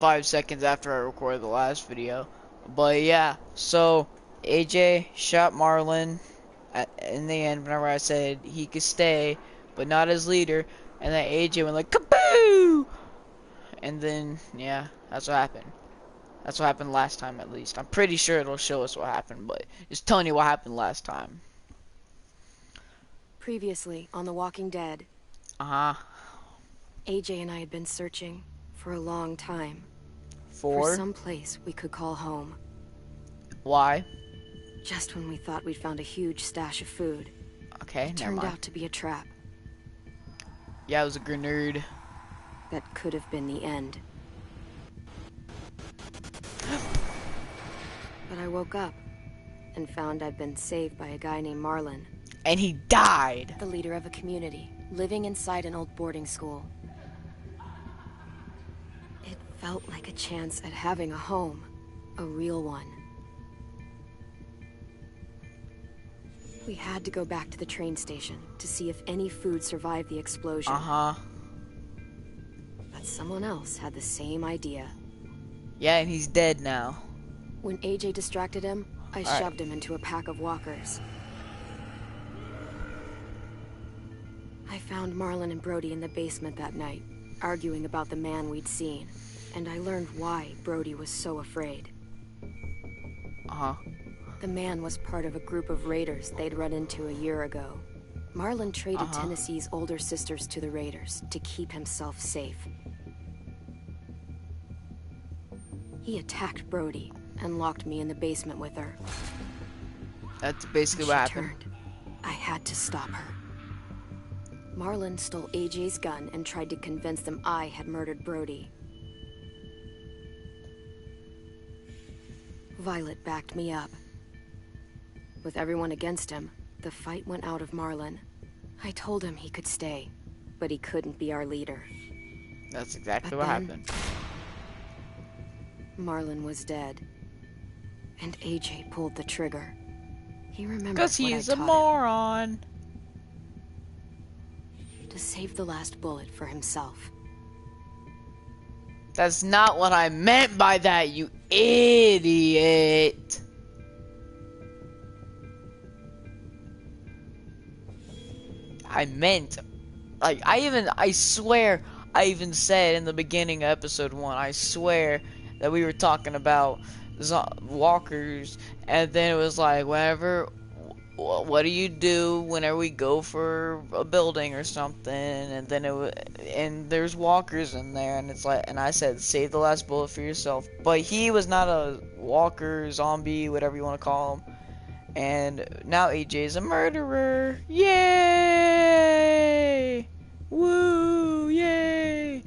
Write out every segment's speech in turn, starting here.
5 seconds after I recorded the last video. But yeah, so AJ shot Marlon in the end whenever I said he could stay, but not as leader, and then AJ went like kaboo! And then, yeah, that's what happened. That's what happened last time at least. I'm pretty sure it'll show us what happened, but just telling you what happened last time. Previously on The Walking Dead, Uh-huh. AJ and I had been searching for a long time. For some place we could call home. Why? Just when we thought we'd found a huge stash of food, Okay, it never turned mind. out to be a trap. Yeah, it was a grenade. That could have been the end. But I woke up and found I'd been saved by a guy named Marlon. And he died. The leader of a community, living inside an old boarding school. It felt like a chance at having a home, a real one. We had to go back to the train station to see if any food survived the explosion. Uh-huh. But someone else had the same idea. Yeah, and he's dead now. When AJ distracted him, I shoved him into a pack of walkers. I found Marlon and Brody in the basement that night, arguing about the man we'd seen, and I learned why Brody was so afraid. Uh-huh. The man was part of a group of raiders they'd run into a year ago. Marlon traded Tennessee's older sisters to the raiders to keep himself safe. He attacked Brody and locked me in the basement with her. That's basically what happened. I had to stop her. Marlon stole AJ's gun and tried to convince them I had murdered Brody. Violet backed me up. With everyone against him, the fight went out of Marlon. I told him he could stay, but he couldn't be our leader. That's exactly what happened. Marlon was dead, and AJ pulled the trigger. He remembered because he's a moron. To save the last bullet for himself. That's not what I meant by that, you idiot. I meant, like, I swear, I even said in the beginning of episode 1, I swear that we were talking about walkers, and then it was like, whenever, what do you do whenever we go for a building or something, and then and there's walkers in there, and it's like, and I said, save the last bullet for yourself, but he was not a walker, zombie, whatever you want to call him. And now AJ's a murderer. Yay! Woo! Yay!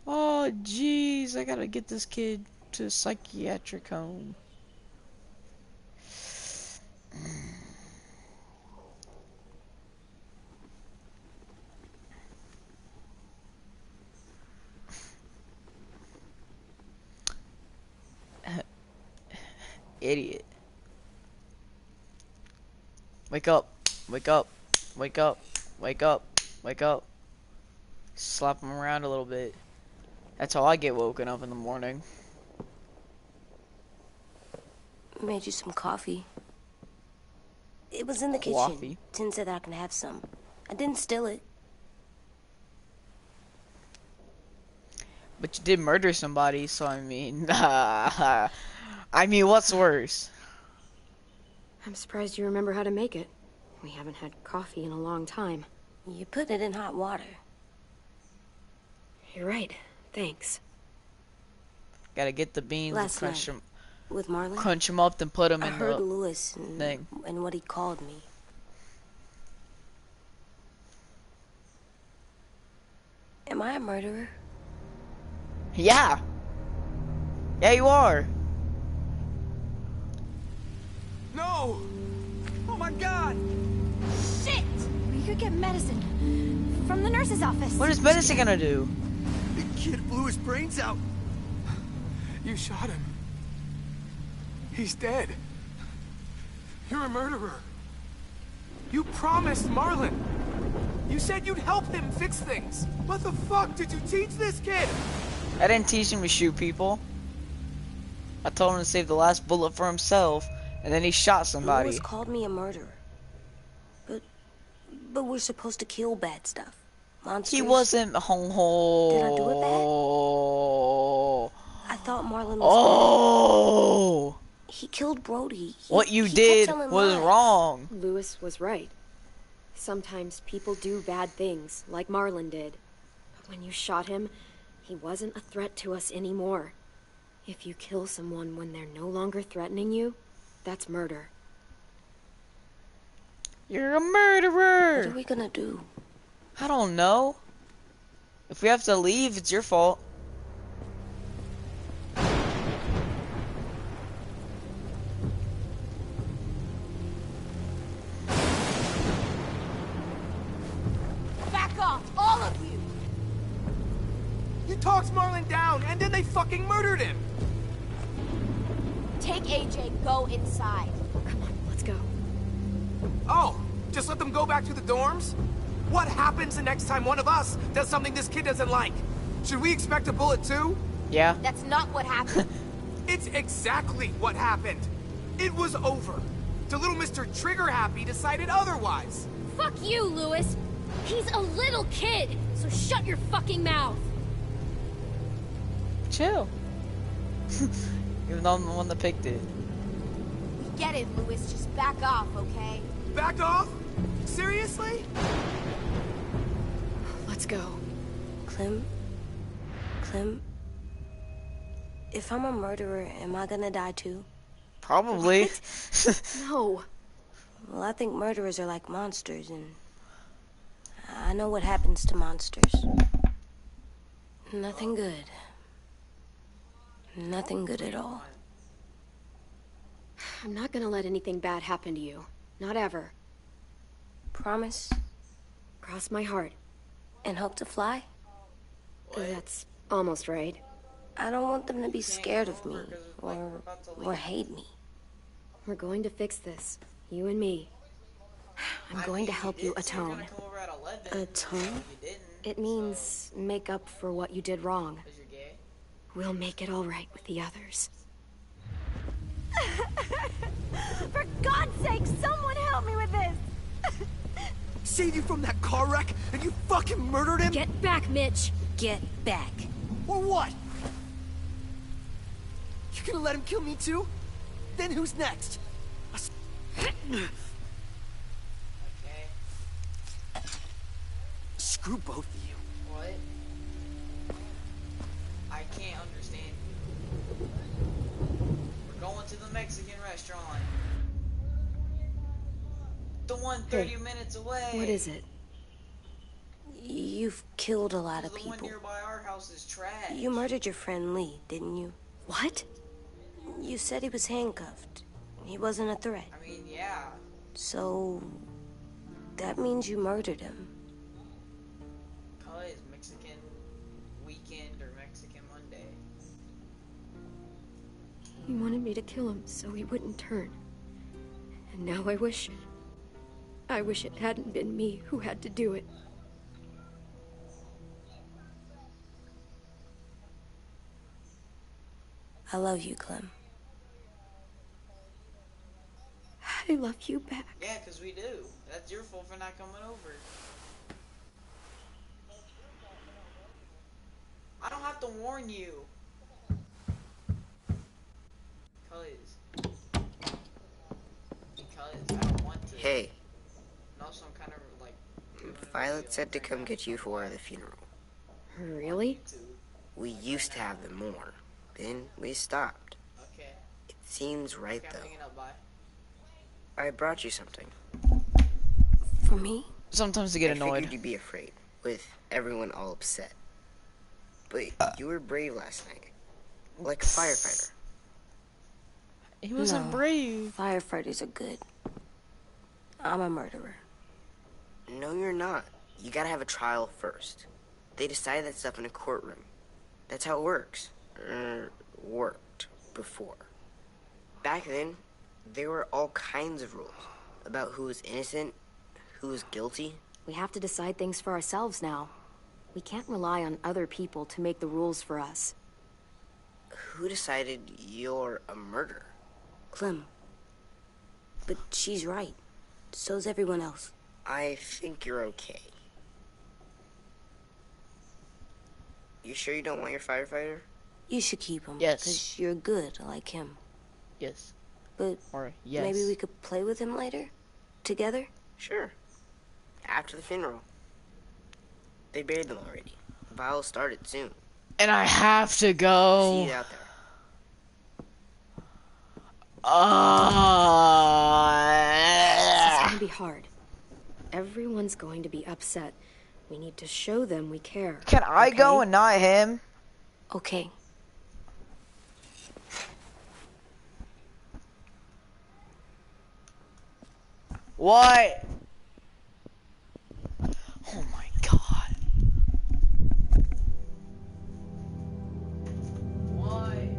Oh, jeez. I gotta get this kid to a psychiatric home. Idiot. Wake up, wake up, wake up, wake up, wake up. Slap him around a little bit. That's how I get woken up in the morning. Made you some coffee. It was in the kitchen. Coffee? Tin said I can have some. I didn't steal it. But you did murder somebody, so I mean, I mean, what's worse? I'm surprised you remember how to make it. We haven't had coffee in a long time. You put it in hot water. You're right. Thanks. Gotta get the beans and crunch them. With Marlon? Crunch them up, then put them I in heard the Lewis thing. And what he called me. Am I a murderer? Yeah. Yeah, you are. No! Oh my God! Shit! We could get medicine from the nurse's office. What is medicine gonna do? The kid blew his brains out. You shot him. He's dead. You're a murderer. You promised Marlon. You said you'd help him fix things. What the fuck did you teach this kid? I didn't teach him to shoot people. I told him to save the last bullet for himself, and then he shot somebody. Lewis called me a murderer. But we're supposed to kill bad stuff. Monsters. He wasn't. Did I do it bad? I thought Marlon was Oh! bad. He killed Brody. What you he did kept telling was lies. wrong. Lewis was right. Sometimes people do bad things, like Marlon did. But when you shot him, he wasn't a threat to us anymore. If you kill someone when they're no longer threatening you, that's murder. You're a murderer! What are we gonna do? I don't know. If we have to leave, it's your fault. Back off, all of you! You talked Marlon down, and then they fucking murdered him! Take AJ, go inside. Come on, let's go. Oh, just let them go back to the dorms? What happens the next time one of us does something this kid doesn't like? Should we expect a bullet too? Yeah. That's not what happened. It's exactly what happened. It was over. The little Mr. Trigger Happy decided otherwise. Fuck you, Lewis. He's a little kid, so shut your fucking mouth. Chill. Even though I'm the one that picked it. We get it, Lewis. Just back off, okay? Back off? Seriously? Let's go. Clem? If I'm a murderer, am I gonna die too? Probably. No. Well, I think murderers are like monsters, and I know what happens to monsters. Nothing good. Nothing good at all. I'm not gonna let anything bad happen to you. Not ever. Promise? Cross my heart. And hope to fly? That's almost right. I don't want them to be scared of me, or hate me. We're going to fix this. You and me. I'm going to help you atone. Atone? It means make up for what you did wrong. We'll make it all right with the others. For God's sake, someone help me with this! Saved you from that car wreck, and you fucking murdered him? Get back, Mitch! Get back. Or what? You gonna let him kill me too? Then who's next? Okay. Screw both of you. What? I can't understand. We're going to the Mexican restaurant. The one 30 minutes away. What is it? You've killed a lot of The one people. nearby our house is trash. You murdered your friend Lee, didn't you? What? You said he was handcuffed. He wasn't a threat. I mean, yeah. So that means you murdered him. Probably is Mexican weekend or Mexican Monday. He wanted me to kill him so he wouldn't turn. And now I wish it hadn't been me who had to do it. I love you, Clem. I love you back. Yeah, 'cause we do. That's your fault for not coming over. I don't have to warn you. Because I don't want to. Hey, No, so I'm kind of like. Violet said to come get you for the funeral. Really? We used to have them more. Then we stopped. Okay. It seems right, Okay, I'm though. hanging up, bye. I brought you something. For me? Sometimes I get I annoyed. figured you'd be afraid, with everyone all upset. But you were brave last night. Like a firefighter. He wasn't No. brave. Firefighters are good. I'm a murderer. No, you're not. You gotta have a trial first. They decide that stuff in a courtroom. That's how it works. Worked before. Back then, there were all kinds of rules about who was innocent, who was guilty. We have to decide things for ourselves now. We can't rely on other people to make the rules for us. Who decided you're a murderer? Clem. But she's right. So's everyone else. I think you're okay. You sure you don't want your firefighter? You should keep him. Yes. Because you're good, like him. Yes. But Or yes. maybe we could play with him later? Together? Sure. After the funeral. They buried them already. The vial started soon. And I have to See go. you out there. It's Uh, gonna be hard. Everyone's going to be upset. We need to show them we care. can I go okay? and not him? Okay. What? Oh my god. Why?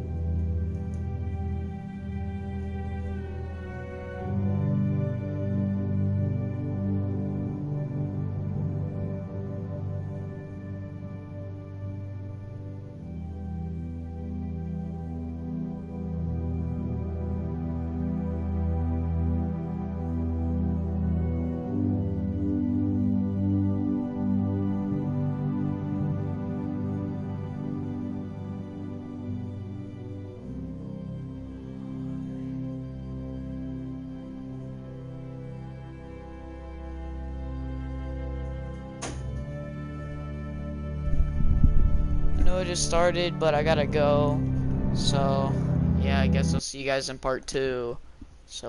I know it just started, but I gotta go. So, yeah, I guess I'll see you guys in part 2. So,